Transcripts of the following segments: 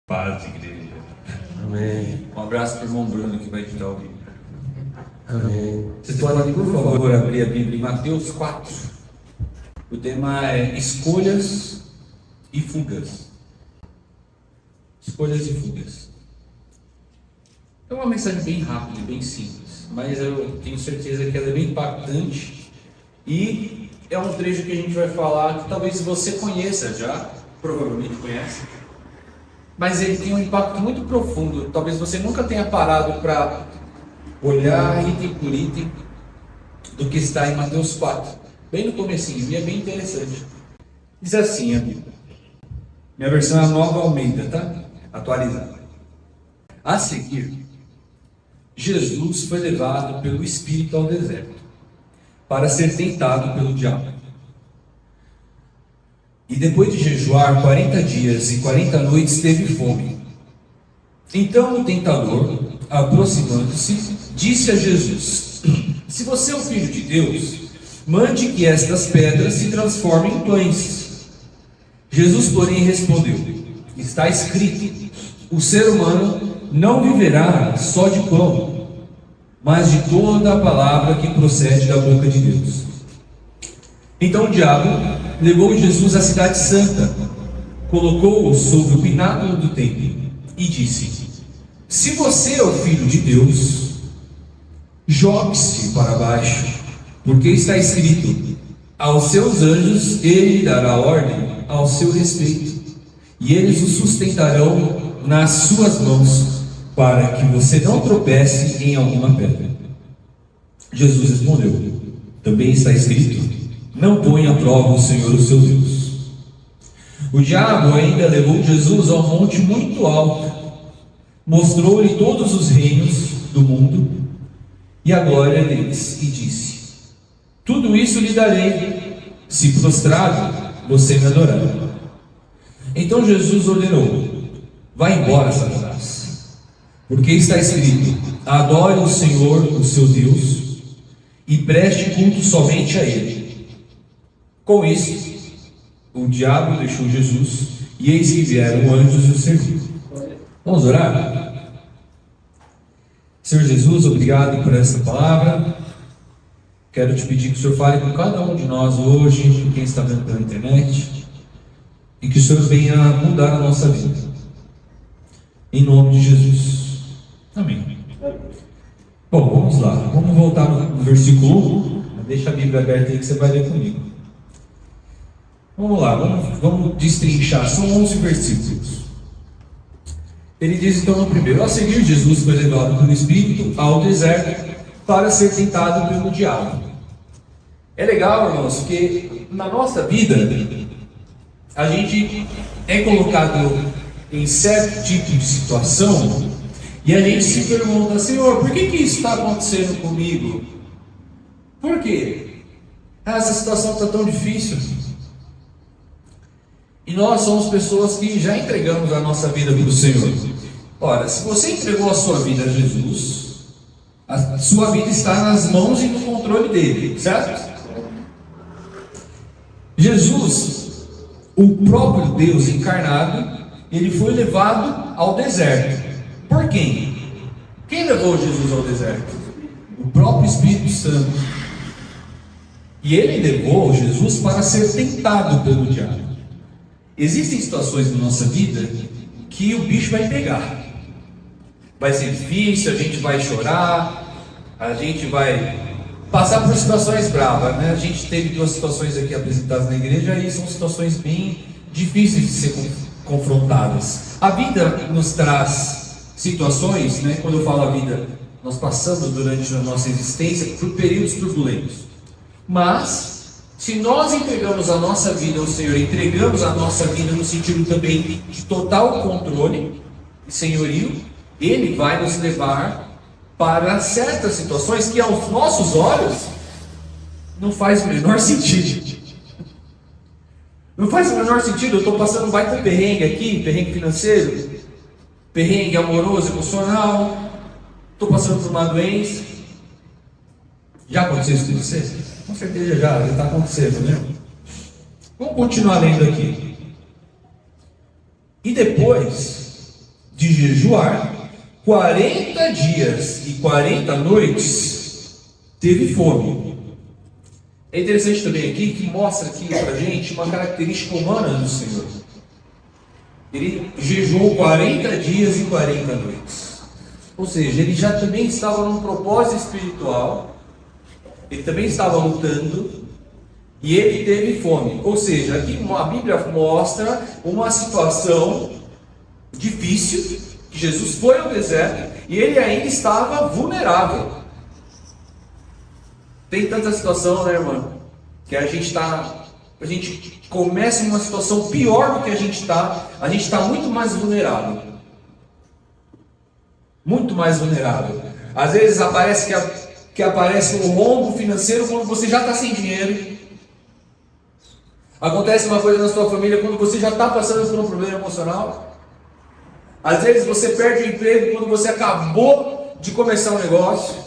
Paz, igreja. Amém. Um abraço para o irmão Bruno que vai editar o vídeo. Amém. Vocês podem, por favor, abrir a Bíblia em Mateus 4. O tema é escolhas e fugas. Escolhas e fugas. É uma mensagem bem rápida, bem simples, mas eu tenho certeza que ela é bem impactante e é um trecho que a gente vai falar que talvez você conheça já, provavelmente conhece, mas ele tem um impacto muito profundo. Talvez você nunca tenha parado para olhar item por item do que está em Mateus 4, bem no comecinho, e é bem interessante. Diz assim a Bíblia. Minha versão é a Nova Almeida, tá? Atualizada. A seguir, Jesus foi levado pelo Espírito ao deserto, para ser tentado pelo diabo. E depois de jejuar 40 dias e 40 noites, teve fome. Então o tentador, aproximando-se, disse a Jesus: se você é o Filho de Deus, mande que estas pedras se transformem em pães. Jesus, porém, respondeu: está escrito, o ser humano não viverá só de pão, mas de toda a palavra que procede da boca de Deus. Então o diabo levou Jesus à cidade santa, colocou-o sobre o pináculo do templo e disse: se você é o Filho de Deus, jogue-se para baixo, porque está escrito, aos seus anjos ele dará ordem ao seu respeito, e eles o sustentarão nas suas mãos, para que você não tropece em alguma pedra. Jesus respondeu: também está escrito, não ponha à prova o Senhor, o seu Deus. O diabo ainda levou Jesus a um monte muito alto, mostrou-lhe todos os reinos do mundo e a glória deles, e disse: tudo isso lhe darei, se prostrado você me adorar. Então Jesus ordenou: vá embora, Satanás, porque está escrito, adore o Senhor, o seu Deus, e preste culto somente a Ele. Com isso, o diabo deixou Jesus, e eis que vieram anjos e o serviram. Vamos orar? Senhor Jesus, obrigado por essa palavra. Quero te pedir que o Senhor fale com cada um de nós hoje, com quem está vendo pela internet, e que o Senhor venha mudar a nossa vida. Em nome de Jesus. Amém. Bom, vamos lá. Vamos voltar no versículo 1. Deixa a Bíblia aberta aí que você vai ler comigo. Vamos lá, vamos destrinchar. São 11 versículos. Ele diz então no primeiro: a seguir, Jesus foi levado pelo Espírito ao deserto para ser tentado pelo diabo. É legal, irmãos, que na nossa vida a gente é colocado em certo tipo de situação e a gente se pergunta: Senhor, por que isso está acontecendo comigo? Por quê? Essa situação está tão difícil. E nós somos pessoas que já entregamos a nossa vida para o Senhor. Ora, se você entregou a sua vida a Jesus, a sua vida está nas mãos e no controle dele, certo? Jesus, o próprio Deus encarnado, ele foi levado ao deserto. Por quem? Quem levou Jesus ao deserto? O próprio Espírito Santo. E ele levou Jesus para ser tentado pelo diabo. Existem situações na nossa vida que o bicho vai pegar. Vai ser difícil, a gente vai chorar, a gente vai passar por situações bravas, né? A gente teve 2 situações aqui apresentadas na igreja e são situações bem difíceis de ser confrontadas. A vida nos traz situações, né? Quando eu falo a vida, nós passamos durante a nossa existência por períodos turbulentos. Mas se nós entregamos a nossa vida ao Senhor, entregamos a nossa vida no sentido também de total controle e senhorio, Ele vai nos levar para certas situações que aos nossos olhos não faz o menor sentido. Não faz o menor sentido. Eu estou passando um baita perrengue aqui, perrengue financeiro, perrengue amoroso, emocional, estou passando por uma doença. Já aconteceu isso com você? Com certeza já está acontecendo, né? Vamos continuar lendo aqui. E depois de jejuar 40 dias e 40 noites, teve fome. É interessante também aqui que mostra aqui pra gente uma característica humana do Senhor. Ele jejuou 40 dias e 40 noites. Ou seja, ele já também estava num propósito espiritual. Ele também estava lutando. E ele teve fome. Ou seja, aqui a Bíblia mostra uma situação difícil. Que Jesus foi ao deserto e ele ainda estava vulnerável. Tem tanta situação, né, irmão? Que a gente começa em uma situação pior do que a gente está muito mais vulnerável. Muito mais vulnerável. Às vezes que aparece um rombo financeiro quando você já está sem dinheiro. Acontece uma coisa na sua família quando você já está passando por um problema emocional. Às vezes você perde o emprego quando você acabou de começar um negócio.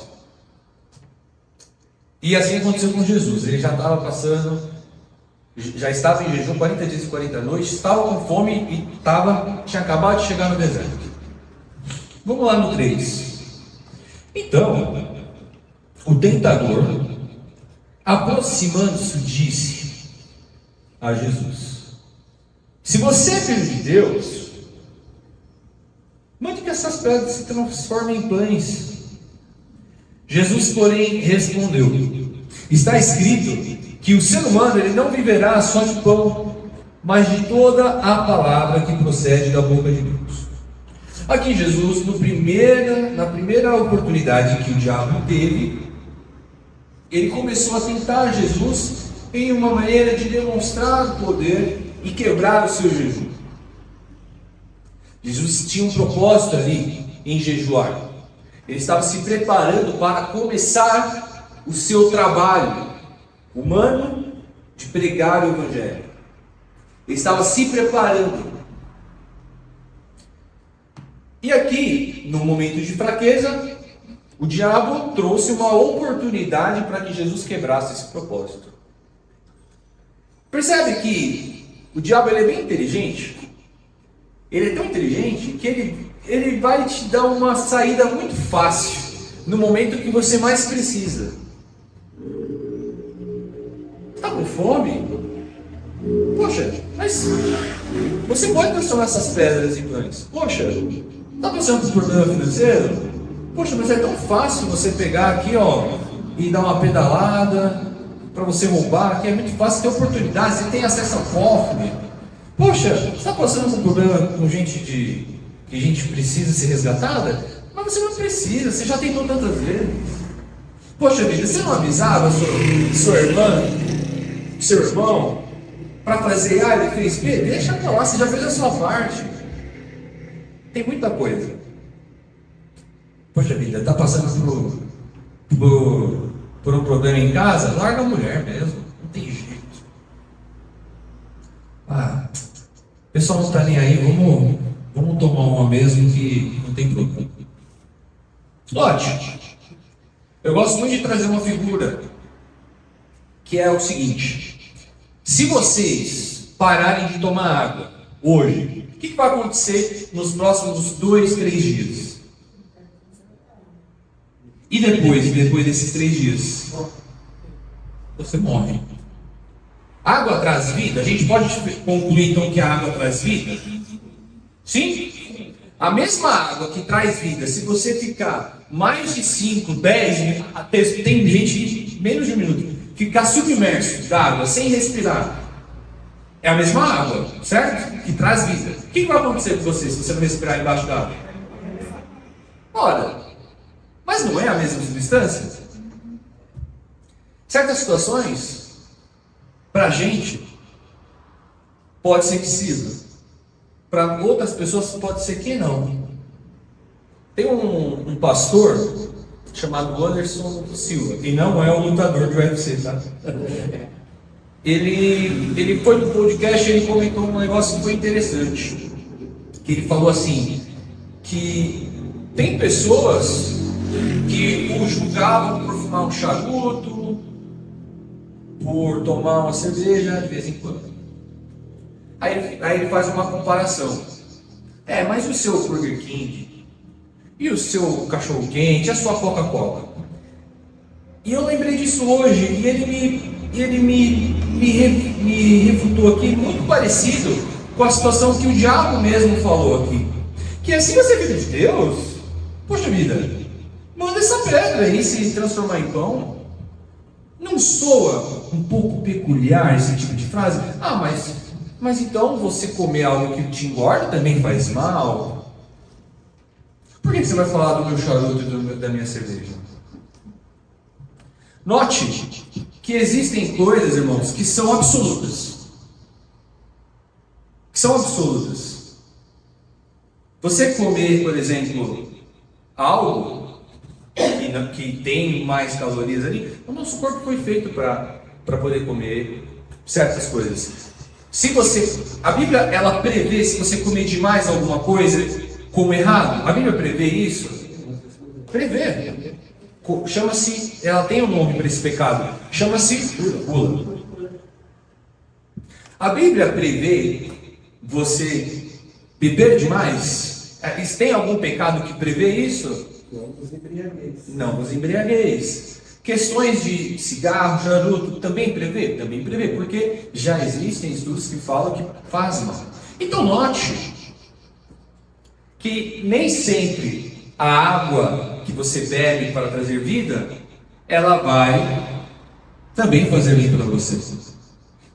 E assim aconteceu com Jesus. Ele já estava já estava em jejum 40 dias e 40 noites, estava com fome e tinha acabado de chegar no deserto. Vamos lá no 3. Então, o tentador, aproximando-se, disse a Jesus: se você é filho de Deus, mande que essas pedras se transformem em pães. Jesus, porém, respondeu: está escrito que o ser humano ele não viverá só de pão, mas de toda a palavra que procede da boca de Deus. Aqui Jesus, na primeira oportunidade que o diabo teve, ele começou a tentar Jesus em uma maneira de demonstrar o poder e quebrar o seu jejum. Jesus tinha um propósito ali em jejuar. Ele estava se preparando para começar o seu trabalho humano de pregar o Evangelho. Ele estava se preparando. E aqui, no momento de fraqueza, o diabo trouxe uma oportunidade para que Jesus quebrasse esse propósito. Percebe que o diabo ele é bem inteligente? Ele é tão inteligente que ele vai te dar uma saída muito fácil no momento que você mais precisa. Está com fome? Poxa, mas você pode transformar essas pedras em pães. Poxa, está passando por problema financeiro? Poxa, mas é tão fácil você pegar aqui, e dar uma pedalada para você roubar. Aqui é muito fácil, tem oportunidade, você tem acesso ao cofre. Poxa, você está passando por problema com que gente precisa ser resgatada? Mas você não precisa, você já tentou tantas vezes. Poxa vida, você não avisava sua irmã, seu irmão, para fazer A, ele fez B? Deixa pra lá, você já fez a sua parte. Tem muita coisa. Poxa vida, está passando por um problema em casa? Larga a mulher mesmo, não tem jeito. O pessoal não está nem aí, vamos tomar uma mesmo que não tem problema. Ótimo. Eu gosto muito de trazer uma figura que é o seguinte: se vocês pararem de tomar água hoje, o que vai acontecer nos próximos 2, 3 dias? E depois desses 3 dias? Você morre. Água traz vida? A gente pode concluir então que a água traz vida? Sim? A mesma água que traz vida, se você ficar mais de 5, 10 minutos, tem gente que menos de 1 minuto, ficar submerso da água sem respirar, é a mesma água, certo? Que traz vida. O que vai acontecer com você se você não respirar embaixo da água? Ora, mas não é a mesma substância? Certas situações, para a gente, pode ser que sirva. Para outras pessoas pode ser que não. Tem um pastor chamado Anderson Silva, e não é o lutador do UFC, tá? Ele foi no podcast e ele comentou um negócio que foi interessante. Que ele falou assim, que tem pessoas que o julgavam por fumar um charuto, por tomar uma cerveja de vez em quando. Aí ele faz uma comparação. Mas o seu Burger King, e o seu cachorro-quente, a sua Coca-Cola. E eu lembrei disso hoje, e ele me refutou aqui, muito parecido com a situação que o diabo mesmo falou aqui. Que é, se você é filho de Deus, poxa vida, manda essa pedra aí se transformar em pão. Não soa um pouco peculiar esse tipo de frase? Mas então você comer algo que te engorda também faz mal? Por que você vai falar do meu charuto e da minha cerveja? Note que existem coisas, irmãos, que são absolutas. Que são absolutas. Você comer, por exemplo, algo que tem mais calorias ali, o nosso corpo foi feito para poder comer certas coisas. A Bíblia, ela prevê se você comer demais alguma coisa como errado. A Bíblia prevê isso? Prevê. Ela tem um nome para esse pecado. Chama-se gula. A Bíblia prevê você beber demais? Tem algum pecado que prevê isso? Não vos embriagueis. Questões de cigarro, charuto, também prevê? Também prevê, porque já existem estudos que falam que faz mal. Então note que nem sempre a água que você bebe para trazer vida, ela vai também fazer bem para você.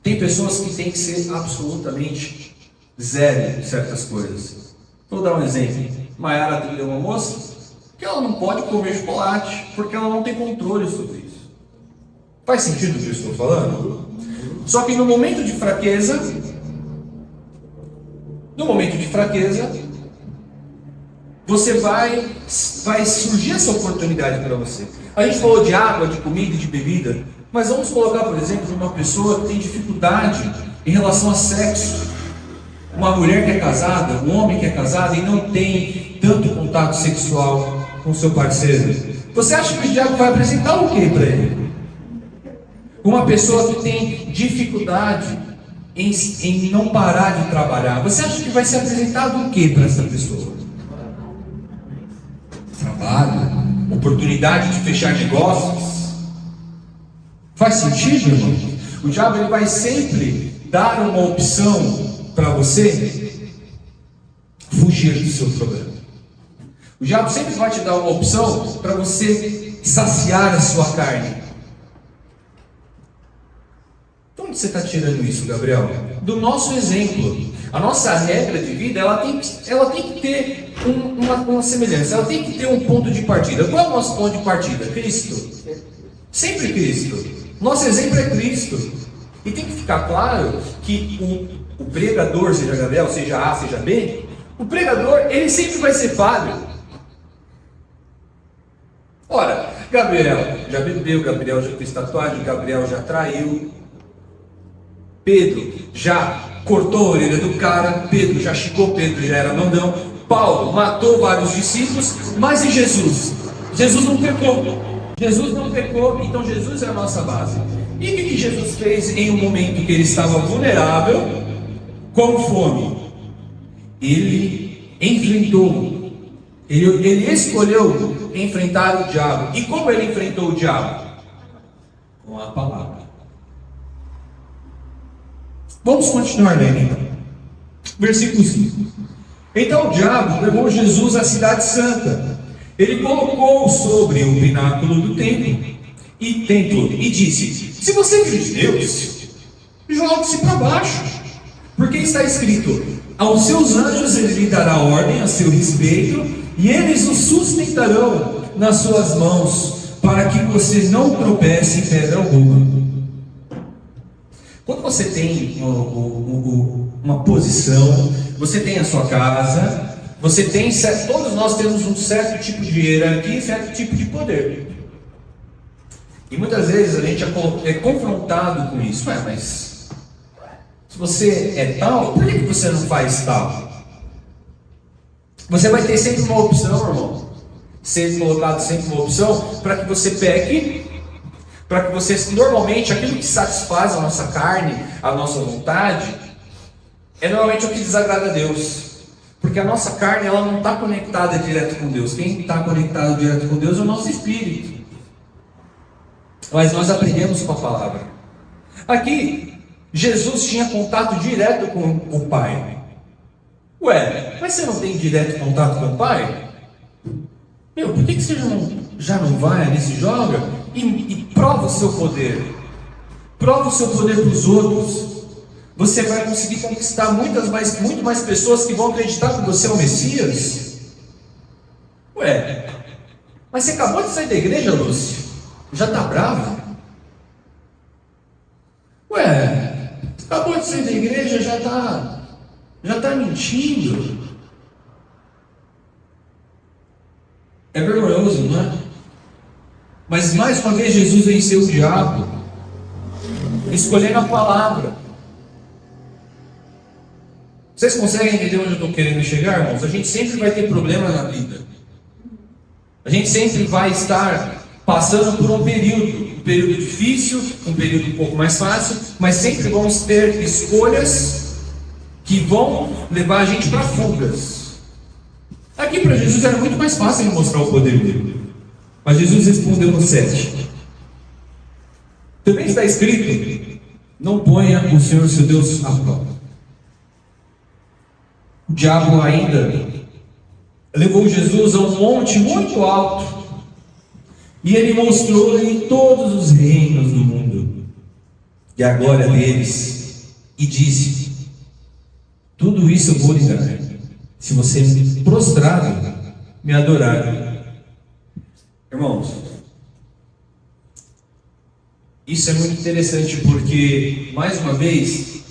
Tem pessoas que têm que ser absolutamente zero em certas coisas. Vou dar um exemplo. Maiara atendeu uma moça que ela não pode comer chocolate, porque ela não tem controle sobre isso. Faz sentido o que eu estou falando? Só que no momento de fraqueza, você vai surgir essa oportunidade para você. A gente falou de água, de comida e de bebida, mas vamos colocar, por exemplo, uma pessoa que tem dificuldade em relação a sexo. Uma mulher que é casada, um homem que é casado e não tem tanto contato sexual com seu parceiro. Você acha que o diabo vai apresentar o que para ele? Uma pessoa que tem dificuldade em não parar de trabalhar. Você acha que vai ser apresentado o que para essa pessoa? Trabalho, oportunidade de fechar negócios. Faz sentido, irmão? O diabo ele vai sempre dar uma opção para você fugir do seu problema. O diabo sempre vai te dar uma opção para você saciar a sua carne. De onde você está tirando isso, Gabriel? Do nosso exemplo. A nossa regra de vida, ela tem que ter uma semelhança, ela tem que ter um ponto de partida. Qual é o nosso ponto de partida? Cristo. Sempre Cristo. Nosso exemplo é Cristo. E tem que ficar claro que o pregador, seja Gabriel, seja A, seja B, o pregador, ele sempre vai ser falho. Ora, Gabriel já bebeu, Gabriel já fez tatuagem, Gabriel já traiu, Pedro já cortou a orelha do cara, Pedro já xingou, Pedro já era mandão, Paulo matou vários discípulos, mas e Jesus? Jesus não pecou, então Jesus é a nossa base. E o que Jesus fez em um momento que ele estava vulnerável, com fome? Ele enfrentou, ele escolheu enfrentar o diabo. E como ele enfrentou o diabo? Com a palavra. Vamos continuar lendo então. Versículo 5. Então o diabo levou Jesus à cidade santa. Ele colocou sobre o pináculo do templo e disse: se você é filho de Deus, jogue-se para baixo, porque está escrito: aos seus anjos ele lhe dará ordem a seu respeito, e eles o sustentarão nas suas mãos, para que você não tropece em pedra alguma. Quando você tem uma posição, você tem a sua casa, você tem todos nós temos um certo tipo de hierarquia, certo tipo de poder. E muitas vezes a gente é confrontado com isso. Mas se você é tal, por que você não faz tal? Você vai ter sempre uma opção, irmão. Ser colocado sempre uma opção para que você peque, para que você, normalmente, aquilo que satisfaz a nossa carne, a nossa vontade, é normalmente o que desagrada a Deus. Porque a nossa carne, ela não está conectada direto com Deus. Quem está conectado direto com Deus é o nosso espírito. Mas nós aprendemos com a palavra. Aqui, Jesus tinha contato direto com o Pai. Ué, mas você não tem direto contato com o Pai? Por que você já não vai ali, se joga e prova o seu poder? Prova o seu poder para os outros. Você vai conseguir conquistar muito mais pessoas que vão acreditar que você é o Messias. Ué, mas você acabou de sair da igreja, Lúcio? Já está bravo? Ué, você acabou de sair da igreja, já está mentindo? É vergonhoso, não é? Mas mais uma vez Jesus venceu o diabo, escolhendo a palavra. Vocês conseguem entender onde eu estou querendo chegar, irmãos? A gente sempre vai ter problema na vida. A gente sempre vai estar passando por um período difícil, um período um pouco mais fácil, mas sempre vamos ter escolhas que vão levar a gente para fugas. Aqui para Jesus era muito mais fácil ele mostrar o poder dele. Mas Jesus respondeu no 7. Também está escrito: não ponha o Senhor seu Deus à prova. O diabo ainda levou Jesus a um monte muito alto, e ele mostrou-lhe todos os reinos do mundo e a glória deles, e disse: tudo isso eu vou lhe dar, se você prostrado me adorar. Irmãos, isso é muito interessante, porque mais uma vez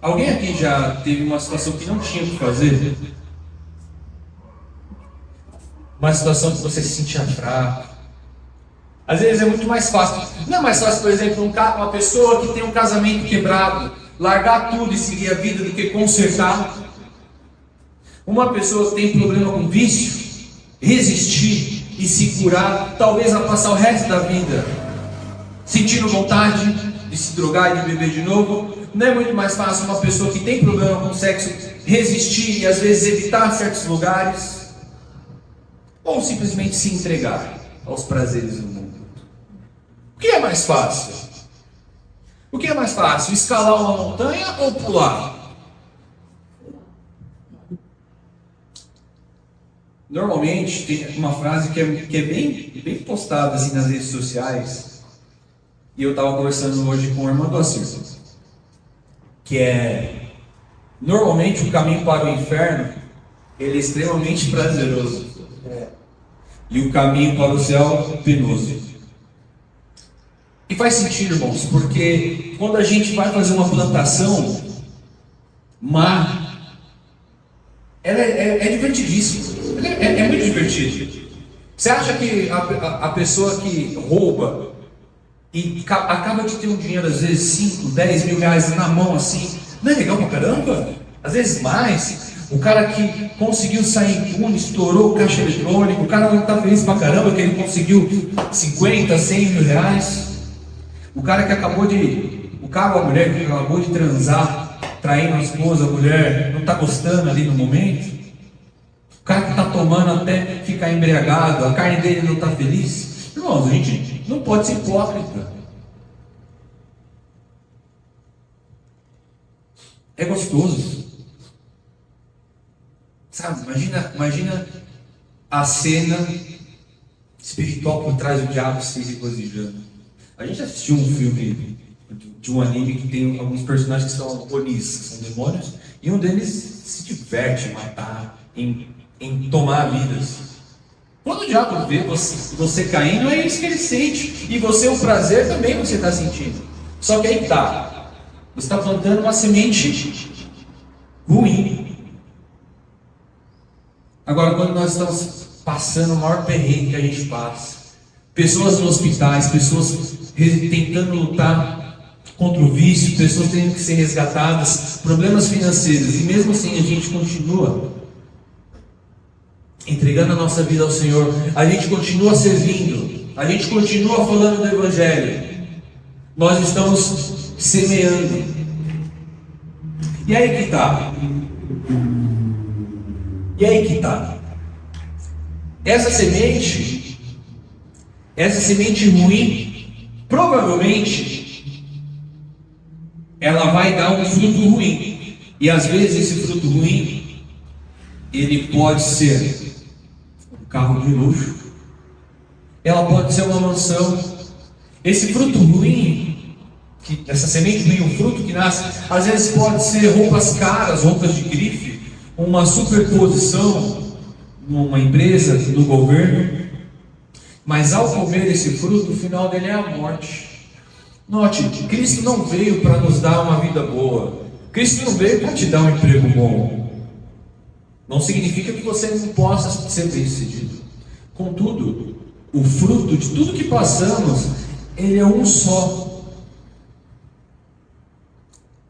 alguém aqui já teve uma situação que não tinha o que fazer? Uma situação que você se sentia fraco. Às vezes é muito mais fácil. Não é mais fácil, por exemplo, uma pessoa que tem um casamento quebrado, largar tudo e seguir a vida do que consertar. Uma pessoa que tem problema com vício, resistir e se curar, talvez a passar o resto da vida sentindo vontade de se drogar e de beber de novo. Não é muito mais fácil uma pessoa que tem problema com sexo resistir e às vezes evitar certos lugares, ou simplesmente se entregar aos prazeres do mundo? O que é mais fácil? O que é mais fácil? Escalar uma montanha ou pular? Normalmente tem uma frase que é bem postada assim nas redes sociais, e eu estava conversando hoje com o irmão do Assir, que é: normalmente o caminho para o inferno ele é extremamente prazeroso, e o caminho para o céu penoso. E faz sentido, irmãos, porque quando a gente vai fazer uma plantação má, ela é divertidíssima, é muito divertido. Você acha que a pessoa que rouba e acaba de ter um dinheiro, às vezes 5, 10 mil reais na mão assim, não é legal pra caramba? Às vezes mais. O cara que conseguiu sair impune, estourou o caixa eletrônico, o cara não está feliz pra caramba que ele conseguiu 50, 100 mil reais. O cara que a mulher que acabou de transar, traindo a esposa, a mulher não está gostando ali no momento. O cara que está tomando até ficar embriagado, a carne dele não está feliz. Irmãos, a gente não pode ser hipócrita. É gostoso. Sabe, imagina a cena espiritual por trás do diabo se regozijando. A gente assistiu um filme de um anime que tem alguns personagens que são onis, que são demônios, e um deles se diverte em matar, em tomar vidas. Quando o diabo vê você caindo, é isso que ele sente, e você, o prazer também você está sentindo. Só que aí está, você está plantando uma semente ruim. Agora, quando nós estamos passando o maior perrengue que a gente passa, pessoas nos hospitais, pessoas tentando lutar contra o vício, pessoas tendo que ser resgatadas, problemas financeiros, e mesmo assim a gente continua entregando a nossa vida ao Senhor, a gente continua servindo, a gente continua falando do Evangelho, nós estamos semeando. E aí que tá. E aí que tá. Essa semente ruim, provavelmente, ela vai dar um fruto ruim. E às vezes esse fruto ruim, ele pode ser um carro de luxo, ela pode ser uma mansão. Esse fruto ruim, essa semente ruim, um fruto que nasce, às vezes pode ser roupas caras, roupas de grife, uma superposição numa empresa, no governo. Mas ao comer esse fruto, o final dele é a morte. Note, Cristo não veio para nos dar uma vida boa. Cristo não veio para te dar um emprego bom. Não significa que você não possa ser bem-sucedido. Contudo, o fruto de tudo que passamos, ele é um só.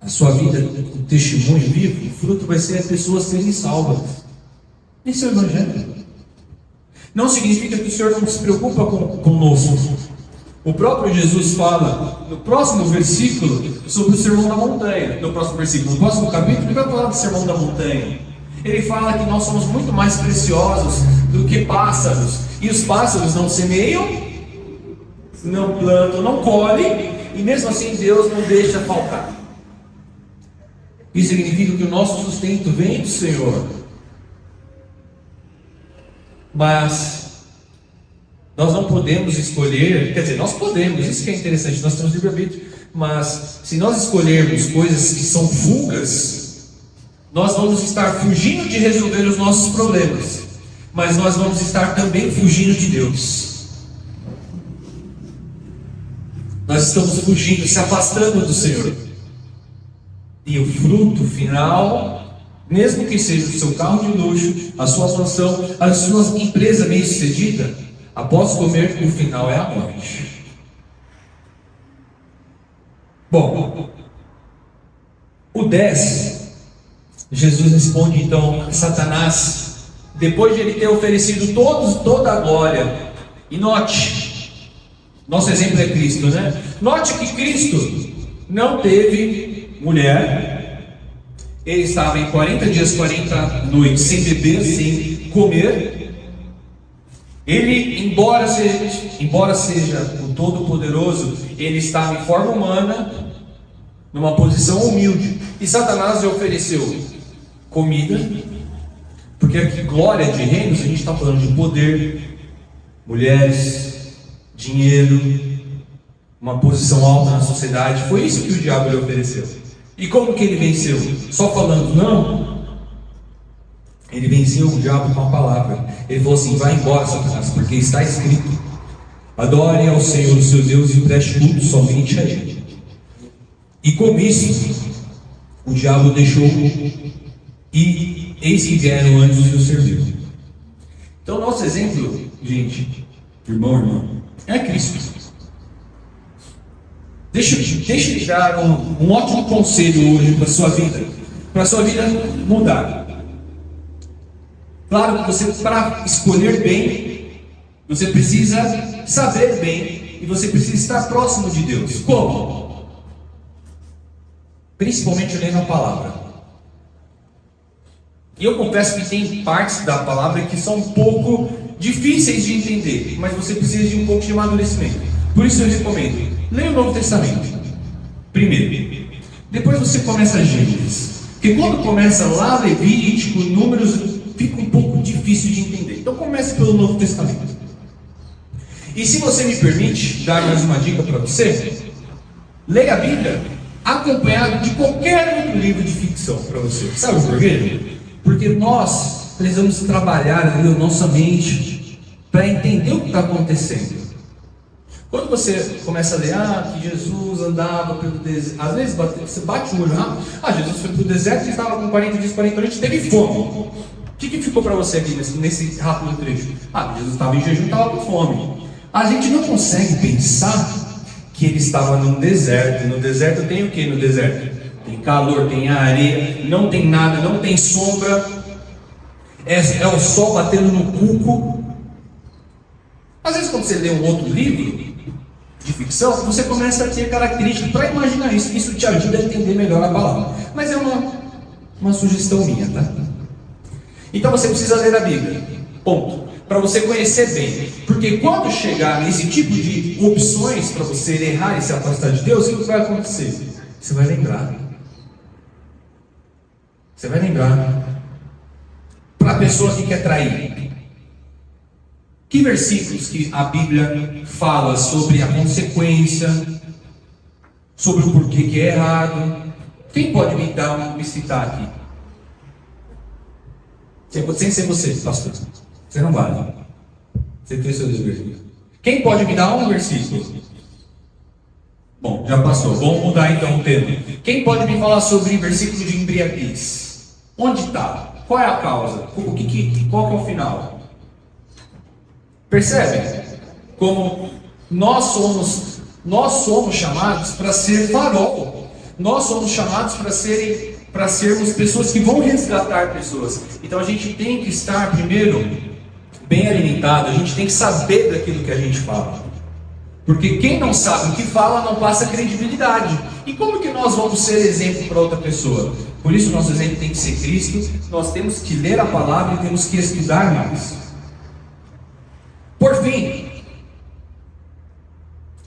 A sua vida, o testemunho vivo, o fruto vai ser as pessoas serem salvas. Esse é o Evangelho. Não significa que o Senhor não se preocupa conosco. O próprio Jesus fala no próximo versículo sobre o Sermão da Montanha. No próximo capítulo, ele vai falar do Sermão da Montanha. Ele fala que nós somos muito mais preciosos do que pássaros. E os pássaros não semeiam, não plantam, não colhem, e mesmo assim Deus não deixa faltar. Isso significa que o nosso sustento vem do Senhor. Mas nós não podemos escolher, quer dizer, nós podemos, isso que é interessante, nós temos livre-arbítrio, mas se nós escolhermos coisas que são fugas, nós vamos estar fugindo de resolver os nossos problemas, mas nós vamos estar também fugindo de Deus. Nós estamos fugindo, se afastando do Senhor. E o fruto final, mesmo que seja o seu carro de luxo, a sua mansão, a sua empresa bem-sucedida, após comer, o final é a morte. Bom, o 10, Jesus responde então a Satanás, depois de ele ter oferecido toda a glória. E note, nosso exemplo é Cristo, né? Note que Cristo não teve mulher. Ele estava em 40 dias, 40 noites, sem beber, sem comer. Ele, embora seja o Todo-Poderoso, ele estava em forma humana, numa posição humilde. E Satanás lhe ofereceu comida, porque aqui, glória de reinos, a gente está falando de poder, mulheres, dinheiro, uma posição alta na sociedade. Foi isso que o diabo lhe ofereceu. E como que ele venceu? Só falando não? Ele venceu o diabo com a palavra. Ele falou assim: vai embora, Satanás, porque está escrito: adore ao Senhor, o seu Deus, e preste culto somente a Ele. E com isso, o diabo deixou, e eis que vieram anjos e o serviu. Então, nosso exemplo, gente, irmão, é Cristo. Deixa eu lhe dar um ótimo conselho hoje para a sua vida mudar. Claro que você, para escolher bem, você precisa saber bem e você precisa estar próximo de Deus. Como? Principalmente lendo a palavra. E eu confesso que tem partes da palavra que são um pouco difíceis de entender, mas você precisa de um pouco de amadurecimento. Por isso eu recomendo: leia o Novo Testamento primeiro, depois você começa Gênesis, porque quando começa lá Levítico, Números, fica um pouco difícil de entender. Então comece pelo Novo Testamento. E se você me permite dar mais uma dica para você, leia a Bíblia acompanhado de qualquer outro livro de ficção para você. Sabe por quê? Porque nós precisamos trabalhar ali a nossa mente para entender o que está acontecendo. Quando você começa a ler, que Jesus andava pelo deserto, às vezes você bate o olho, Jesus foi para o deserto e estava com 40 dias, 40 noites, teve fome. O que ficou para você aqui nesse rápido trecho? Jesus estava em jejum, estava com fome. A gente não consegue pensar que ele estava num deserto. No deserto tem o que no deserto? Tem calor, tem areia, não tem nada, não tem sombra, é o sol batendo no cuco. Às vezes quando você lê um outro livro de ficção, você começa a ter características para imaginar isso. Isso te ajuda a entender melhor a palavra. Mas é uma Uma sugestão minha, tá? Então você precisa ler a Bíblia, ponto. Para você conhecer bem. Porque quando chegar nesse tipo de opções para você errar e se afastar de Deus, o que vai acontecer? Você vai lembrar. Você vai lembrar. Para a pessoa que quer trair. Que versículos que a Bíblia fala sobre a consequência, sobre o porquê que é errado? Quem pode me citar aqui? Sem ser você, pastor. Você não vale. Você tem seu dever. Quem pode me dar um versículo? Bom, já passou. Vamos mudar então o tema. Quem pode me falar sobre versículo de embriaguez? Onde está? Qual é a causa? Qual que é o final? Percebe? Como nós somos chamados para ser farol. Nós somos chamados para sermos pessoas que vão resgatar pessoas. Então a gente tem que estar primeiro bem alimentado, a gente tem que saber daquilo que a gente fala. Porque quem não sabe o que fala não passa credibilidade. E como que nós vamos ser exemplo para outra pessoa? Por isso nosso exemplo tem que ser Cristo. Nós temos que ler a palavra e temos que estudar mais. Por fim,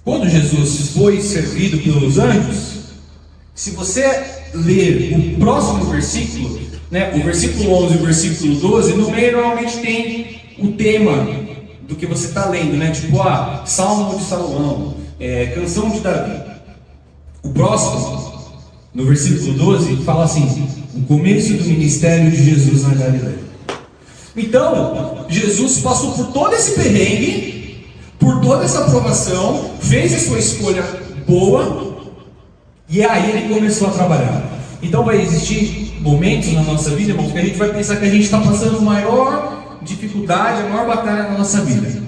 quando Jesus foi servido pelos anjos, se você ler o próximo versículo, o versículo 11 e o versículo 12, no meio normalmente tem o tema do que você está lendo, tipo, Salmo de Salomão, canção de Davi. O próximo, no versículo 12, fala assim: o começo do ministério de Jesus na Galileia. Então, Jesus passou por todo esse perrengue, por toda essa aprovação, fez a sua escolha boa, e aí ele começou a trabalhar. Então vai existir momentos na nossa vida, irmãos, que a gente vai pensar que a gente está passando maior dificuldade, a maior batalha na nossa vida.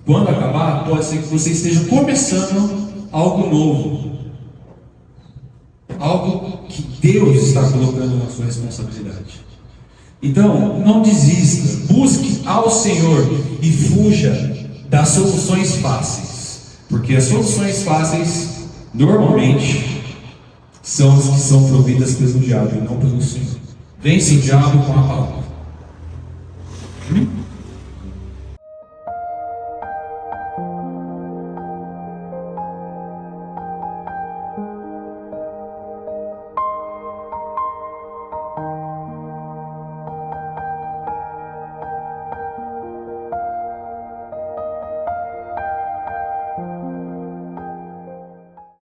Quando acabar, pode ser que você esteja começando algo novo, algo que Deus está colocando na sua responsabilidade. Então, não desista, busque ao Senhor e fuja das soluções fáceis, porque as soluções fáceis normalmente são as que são providas pelo diabo e não pelo Senhor. Vence o diabo com a palavra.